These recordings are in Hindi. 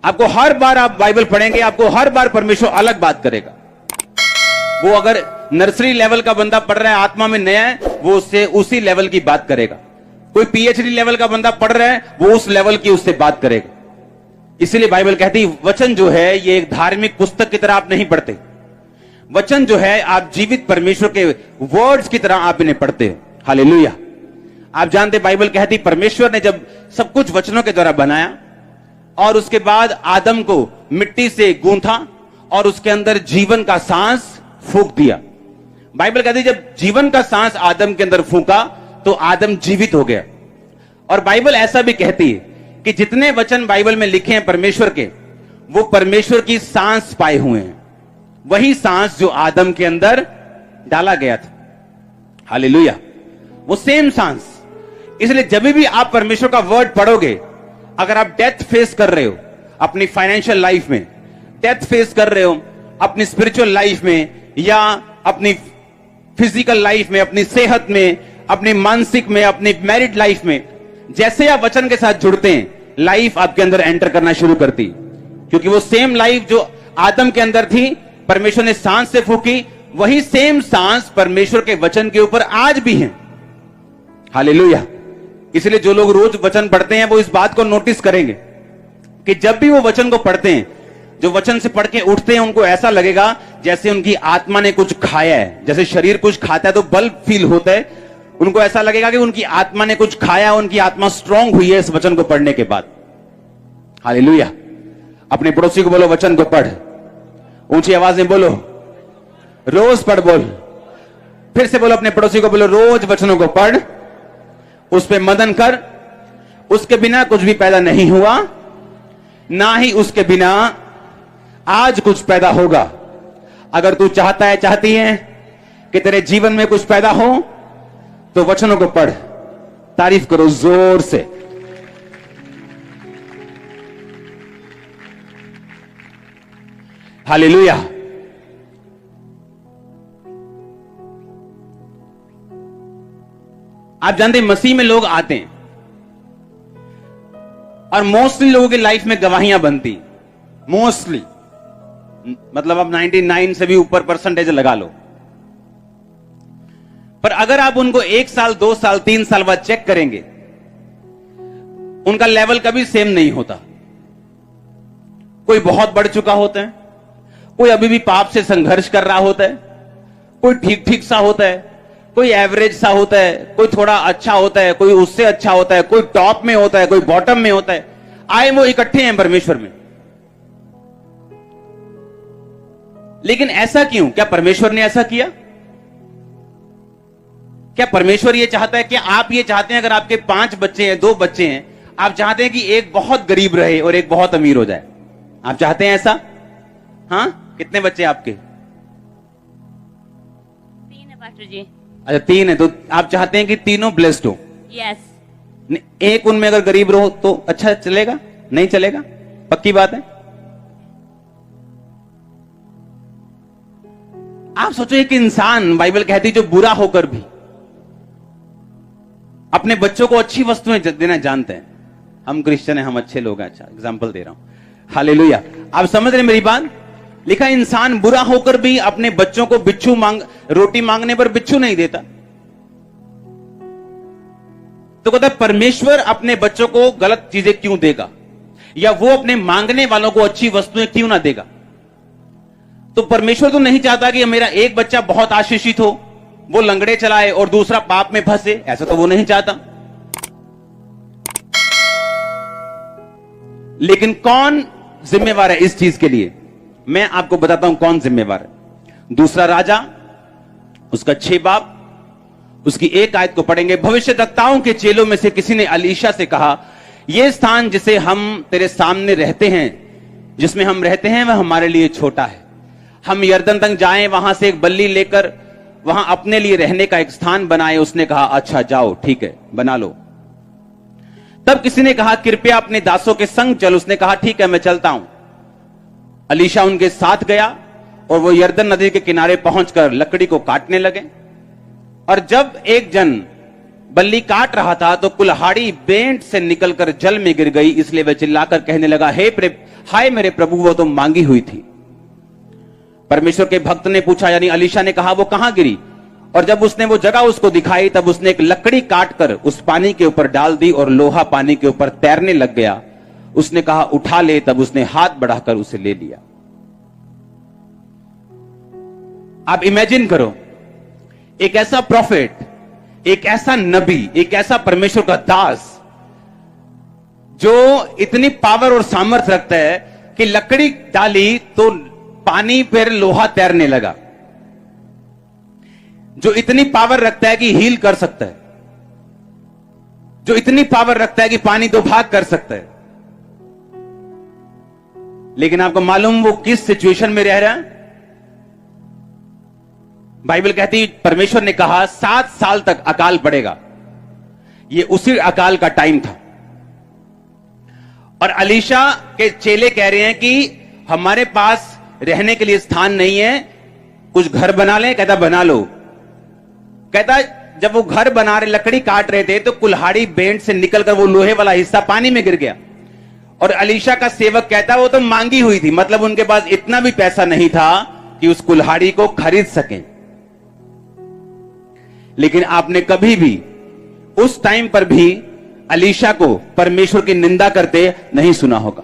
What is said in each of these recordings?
आपको हर बार आप बाइबल पढ़ेंगे, आपको हर बार परमेश्वर अलग बात करेगा। वो अगर नर्सरी लेवल का बंदा पढ़ रहा है, आत्मा में नया है, वो उससे उसी लेवल की बात करेगा। कोई पीएचडी लेवल का बंदा पढ़ रहा है, वो उस लेवल की उससे बात करेगा। इसीलिए बाइबल कहती है वचन जो है ये एक धार्मिक पुस्तक की तरह आप नहीं पढ़ते। वचन जो है आप जीवित परमेश्वर के वर्ड्स की तरह आप इन्हें पढ़ते हो। हालेलुया। आप जानते बाइबल कहती परमेश्वर ने जब सब कुछ वचनों के द्वारा बनाया और उसके बाद आदम को मिट्टी से गूंथा और उसके अंदर जीवन का सांस फूंक दिया। बाइबल कहती जब जीवन का सांस आदम के अंदर फूंका तो आदम जीवित हो गया। और बाइबल ऐसा भी कहती है कि जितने वचन बाइबल में लिखे हैं परमेश्वर के, वो परमेश्वर की सांस पाए हुए हैं, वही सांस जो आदम के अंदर डाला गया था। हालेलुया। वो सेम सांस। इसलिए जब भी आप परमेश्वर का वर्ड पढ़ोगे, अगर आप डेथ फेस कर रहे हो अपनी फाइनेंशियल लाइफ में, डेथ फेस कर रहे हो अपनी स्पिरिचुअल लाइफ में, या अपनी फिजिकल लाइफ में, अपनी सेहत में, अपनी मानसिक में, अपनी मैरिड लाइफ में, जैसे आप वचन के साथ जुड़ते हैं, लाइफ आपके अंदर एंटर करना शुरू करती। क्योंकि वो सेम लाइफ जो आदम के अंदर थी, परमेश्वर ने सांस से फूकी, वही सेम सांस परमेश्वर के वचन के ऊपर आज भी है। हालेलुया। इसलिए जो लोग रोज वचन पढ़ते हैं वो इस बात को नोटिस करेंगे कि जब भी वो वचन को पढ़ते हैं, जो वचन से पढ़ के उठते हैं, उनको ऐसा लगेगा जैसे उनकी आत्मा ने कुछ खाया है। जैसे शरीर कुछ खाता है तो बल फील होता है, उनको ऐसा लगेगा कि उनकी आत्मा ने कुछ खाया, उनकी आत्मा स्ट्रांग हुई है इस वचन को पढ़ने के बाद। हालेलुया। अपने पड़ोसी को बोलो वचन को पढ़। ऊंची आवाज में बोलो, रोज पढ़। बोल, फिर से बोलो अपने पड़ोसी को, बोलो रोज वचनों को पढ़, उस पे मनन कर। उसके बिना कुछ भी पैदा नहीं हुआ, ना ही उसके बिना आज कुछ पैदा होगा। अगर तू चाहता है, चाहती है कि तेरे जीवन में कुछ पैदा हो, तो वचनों को पढ़। तारीफ करो जोर से। हालेलुया। आप जानते हैं मसीह में लोग आते हैं और मोस्टली लोगों की लाइफ में गवाहियां बनती, मोस्टली, मतलब अब 99 से भी ऊपर परसेंटेज लगा लो। पर अगर आप उनको 1 साल, 2 साल, 3 साल बाद चेक करेंगे, उनका लेवल कभी सेम नहीं होता। कोई बहुत बढ़ चुका होता है, कोई अभी भी पाप से संघर्ष कर रहा होता है, कोई ठीक ठीक सा होता है, कोई एवरेज सा होता है, कोई थोड़ा अच्छा होता है, कोई उससे अच्छा होता है, कोई टॉप में होता है, कोई बॉटम में होता है। आए वो इकट्ठे हैं परमेश्वर में। लेकिन ऐसा क्यों? क्या परमेश्वर ने ऐसा किया? क्या परमेश्वर ये चाहता है कि आप ये चाहते हैं अगर आपके 5 बच्चे हैं, 2 बच्चे हैं, आप चाहते हैं कि एक बहुत गरीब रहे और एक बहुत अमीर हो जाए? आप चाहते हैं ऐसा? हाँ, कितने बच्चे आपके? 3 है पास्टर जी। अच्छा 3 है, तो आप चाहते हैं कि तीनों ब्लेस्ड हो? यस। एक उनमें अगर गरीब रहो तो अच्छा चलेगा? नहीं चलेगा? पक्की बात है। आप सोचो एक इंसान, बाइबल कहती जो बुरा होकर भी अपने बच्चों को अच्छी वस्तुएं देना जानते हैं। हम क्रिश्चियन हैं, हम अच्छे लोग हैं। अच्छा एग्जाम्पल दे रहा हूं। हालेलुया। आप समझ रहे मेरी बात? लिखा इंसान बुरा होकर भी अपने बच्चों को रोटी मांगने पर बिच्छू नहीं देता। तो कहता है परमेश्वर अपने बच्चों को गलत चीजें क्यों देगा, या वो अपने मांगने वालों को अच्छी वस्तुएं क्यों ना देगा? तो परमेश्वर तो नहीं चाहता कि मेरा एक बच्चा बहुत आशीषित हो, वो लंगड़े चलाए और दूसरा पाप में फंसे। ऐसा तो वो नहीं चाहता। लेकिन कौन जिम्मेवार है इस चीज के लिए? मैं आपको बताता हूं कौन जिम्मेवार है। दूसरा राजा उसका 6 बाब उसकी 1 आयत को पढ़ेंगे। भविष्यद्वक्ताओं के चेलों में से किसी ने अलीशा से कहा, यह स्थान जिसे हम तेरे सामने रहते हैं, जिसमें हम रहते हैं, वह हमारे लिए छोटा है। हम यरदन तक जाएं, वहां से एक बल्ली लेकर वहां अपने लिए रहने का एक स्थान बनाए। उसने कहा, अच्छा जाओ, ठीक है, बना लो। तब किसी ने कहा, कृपया अपने दासों के संग चल। उसने कहा, ठीक है, मैं चलता हूं। अलीशा उनके साथ गया और वो यरदन नदी के किनारे पहुंचकर लकड़ी को काटने लगे। और जब एक जन बल्ली काट रहा था तो कुल्हाड़ी बेंट से निकलकर जल में गिर गई, इसलिए वह चिल्लाकर कहने लगा, हाय मेरे प्रभु, वो तो मांगी हुई थी। परमेश्वर के भक्त ने पूछा, यानी अलीशा ने कहा, वो कहां गिरी? और जब उसने वो जगह उसको दिखाई तब उसने एक लकड़ी काटकर उस पानी के ऊपर डाल दी और लोहा पानी के ऊपर तैरने लग गया। उसने कहा, उठा ले। तब उसने हाथ बढ़ाकर उसे ले लिया। आप इमेजिन करो, एक ऐसा प्रॉफिट, एक ऐसा नबी, एक ऐसा परमेश्वर का दास जो इतनी पावर और सामर्थ्य रखता है कि लकड़ी डाली तो पानी पर लोहा तैरने लगा, जो इतनी पावर रखता है कि हील कर सकता है, जो इतनी पावर रखता है कि पानी दो भाग कर सकता है। लेकिन आपको मालूम वो किस सिचुएशन में रह रहा है? बाइबल कहती, परमेश्वर ने कहा 7 साल तक अकाल पड़ेगा। ये उसी अकाल का टाइम था। और अलीशा के चेले कह रहे हैं कि हमारे पास रहने के लिए स्थान नहीं है, कुछ घर बना लें। कहता, बना लो। कहता, जब वो घर बना रहे, लकड़ी काट रहे थे तो कुल्हाड़ी बेंट से निकलकर वो लोहे वाला हिस्सा पानी में गिर गया। और अलीशा का सेवक कहता, वो तो मांगी हुई थी, मतलब उनके पास इतना भी पैसा नहीं था कि उस कुल्हाड़ी को खरीद सकें। लेकिन आपने कभी भी उस टाइम पर भी अलीशा को परमेश्वर की निंदा करते नहीं सुना होगा।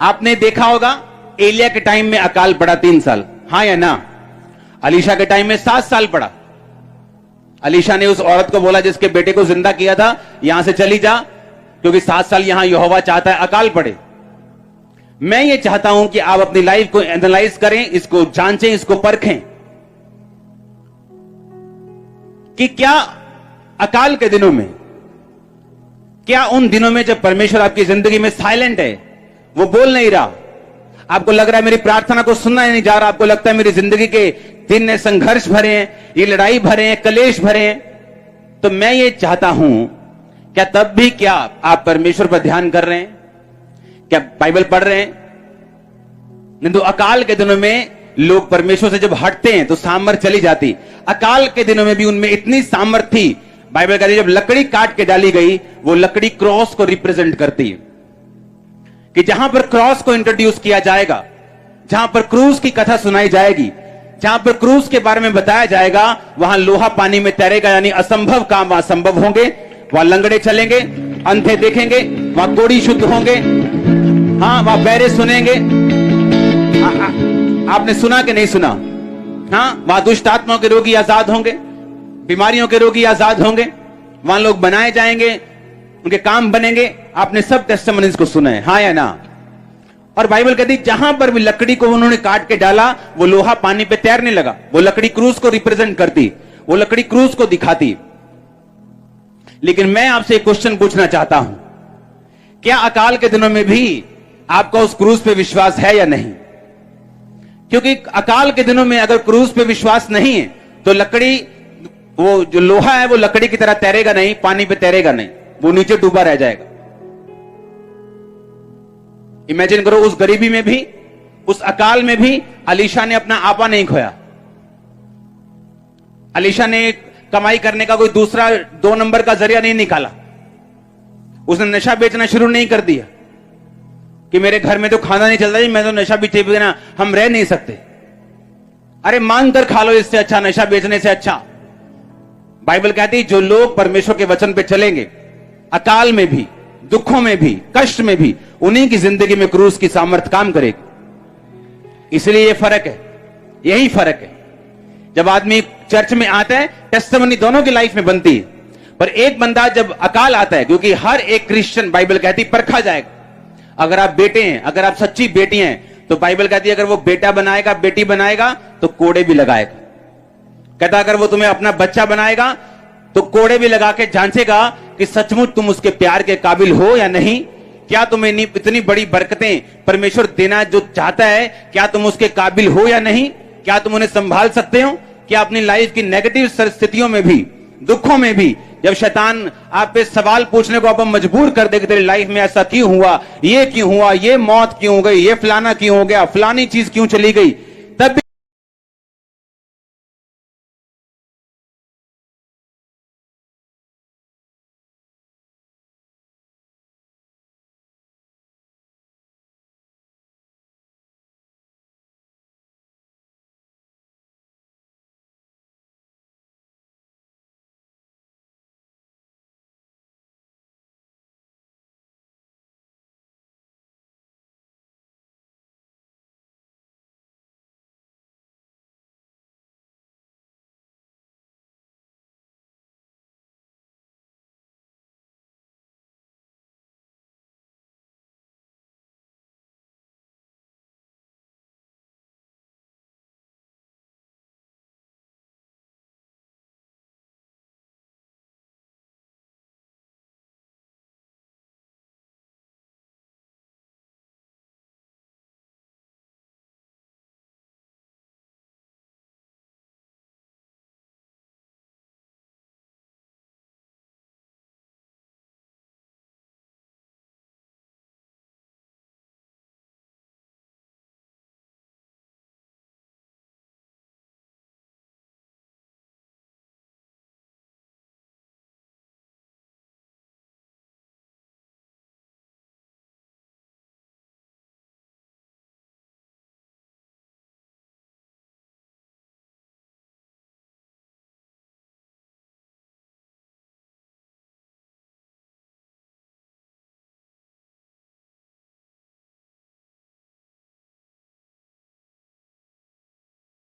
आपने देखा होगा एलिया के टाइम में अकाल पड़ा 3 साल, हां या ना? अलीशा के टाइम में 7 साल पड़ा। अलीशा ने उस औरत को बोला जिसके बेटे को जिंदा किया था, यहां से चली जा, क्योंकि 7 साल यहां यहोवा चाहता है अकाल पड़े। मैं ये चाहता हूं कि आप अपनी लाइफ को एनालाइज करें, इसको जांचें, इसको परखें कि क्या अकाल के दिनों में, क्या उन दिनों में जब परमेश्वर आपकी जिंदगी में साइलेंट है, वो बोल नहीं रहा, आपको लग रहा है मेरी प्रार्थना को सुनना नहीं जा रहा, आपको लगता है मेरी जिंदगी के दिन संघर्ष भरे हैं, ये लड़ाई भरे हैं, कलेश भरे हैं, तो मैं ये चाहता हूं, क्या तब भी क्या आप परमेश्वर पर ध्यान कर रहे हैं? क्या बाइबल पढ़ रहे हैं? नहीं तो अकाल के दिनों में लोग परमेश्वर से जब हटते हैं तो सामर्थ्य चली जाती। अकाल के दिनों में भी उनमें इतनी सामर्थ्य थी, बाइबल कहती है जब लकड़ी काट के डाली गई, वो लकड़ी क्रॉस को रिप्रेजेंट करती है कि जहां पर क्रॉस को इंट्रोड्यूस किया जाएगा, जहां पर क्रूस की कथा सुनाई जाएगी, जहां पर क्रूस के बारे में बताया जाएगा, वहां लोहा पानी में तैरेगा, यानी असंभव काम वहां संभव होंगे। वहां लंगड़े चलेंगे, अंधे देखेंगे, वहां कोढ़ी शुद्ध होंगे, हाँ वहां बहरे सुनेंगे। आपने सुना कि नहीं सुना? हाँ, वहां दुष्ट आत्माओं के रोगी आजाद होंगे, बीमारियों के रोगी आजाद होंगे, वहां लोग बनाए जाएंगे, उनके काम बनेंगे। आपने सब टेस्टिमनीज को सुना है, हाँ या ना? और बाइबल कहती जहां पर भी लकड़ी को उन्होंने काट के डाला, वो लोहा पानी पे तैरने लगा। वो लकड़ी क्रूस को रिप्रेजेंट करती, वो लकड़ी क्रूस को दिखाती। लेकिन मैं आपसे एक क्वेश्चन पूछना चाहता हूं, क्या अकाल के दिनों में भी आपका उस क्रूस पे विश्वास है या नहीं? क्योंकि अकाल के दिनों में अगर क्रूस पे विश्वास नहीं है तो लकड़ी, वो जो लोहा है वो लकड़ी की तरह तैरेगा नहीं, पानी पे तैरेगा नहीं, वो नीचे डूबा रह जाएगा। इमेजिन करो, उस गरीबी में भी, उस अकाल में भी अलीशा ने अपना आपा नहीं खोया। अलीशा ने कमाई करने का कोई दूसरा 2 नंबर का जरिया नहीं निकाला। उसने नशा बेचना शुरू नहीं कर दिया कि मेरे घर में तो खाना नहीं चलता जी, मैं तो नशा बेचे बिना हम रह नहीं सकते। अरे मांग कर खा लो, इससे अच्छा, नशा बेचने से अच्छा। बाइबल कहती जो लोग परमेश्वर के वचन पे चलेंगे, अकाल में भी, दुखों में भी, कष्ट में भी, उन्हीं की जिंदगी में क्रूस की सामर्थ काम करेगी। इसलिए ये फर्क है, यही फर्क है। जब आदमी चर्च में आता है, टेस्टिमनी दोनों की लाइफ में बनती है, पर एक बंदा जब अकाल आता है, क्योंकि हर एक क्रिश्चियन, बाइबल कहती परखा जाएगा। अगर आप बेटे हैं, अगर आप सच्ची बेटी हैं, तो बाइबल कहती है अगर वो बेटा बनाएगा, बेटी बनाएगा, तो कोड़े भी लगाएगा। कहता अगर वो तुम्हें अपना बच्चा बनाएगा तो कोड़े भी लगा के जांचेगा कि सचमुच तुम उसके प्यार के काबिल हो या नहीं। क्या तुम्हें इतनी बड़ी बरकतें परमेश्वर देना जो चाहता है, क्या तुम उसके काबिल हो या नहीं? क्या तुम उन्हें संभाल सकते हो? क्या अपनी लाइफ की नेगेटिव स्थितियों में भी, दुखों में भी, जब शैतान आप पे सवाल पूछने को आप मजबूर कर दे कि तेरी लाइफ में ऐसा क्यों हुआ, ये क्यों हुआ, ये मौत क्यों हो गई, ये फलाना क्यों हो गया, फलानी चीज क्यों चली गई,